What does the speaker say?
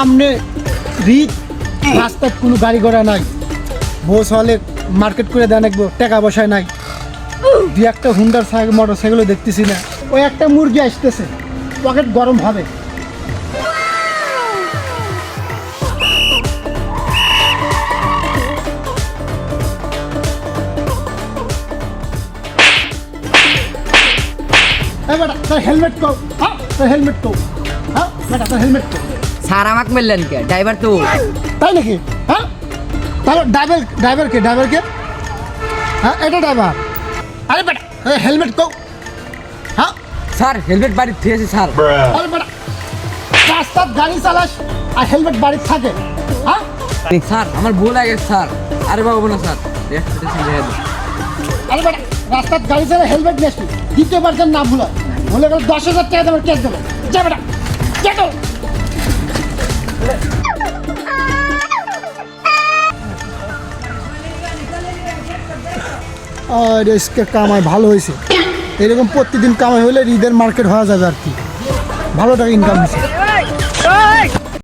সামনে রিচ, রাস্তায় কোনো গাড়ি ঘোড়া নাই, বস হলে মার্কেট করে দেন একবো, টাকা পয়সা নাই, দু একটা হুন্ডার সাইকেল মোটর সাইকেলও দেখতেছি না। ওই একটা মুরগি আসতেছে, পকেট গরম হবে। বেটা তোর হেলমেট কো, হ্যাঁ তোর হেলমেট কো, হ্যাঁ বেটা তোর হেলমেট কো। স্যার আমাকে মেললেন কে? ড্রাইভার তো। তাই নাকি? হ্যাঁ তাহলে ড্রাইভারকে হ্যাঁ এটা ড্রাইভার। আরে বেটা হেলমেট কো, হ্যাঁ স্যার হেলমেট বাড়ি থুয়েছি স্যার। আরে বেটা রাস্তার গাড়ি চালাস আর হেলমেট বাড়িতে থাকে, হ্যাঁ? স্যার আমার ভুল হয়ে গেছে স্যার। আরে বাবু না স্যার, আরে বেটা রাস্তার গাড়ি চালা হেলমেট নিয়ে আসবি, দ্বিতীয়বার যেন না ভুল গেলে 10,000 টাকা দেবার ক্যাশ দেবে। যা বেটা যা তো। আর আজকে কামাই ভালো হয়েছে, এরকম প্রতিদিন কামাই হলে ঈদের মার্কেট হওয়া যাবে আর কি, ভালো টাকা ইনকাম হয়েছে।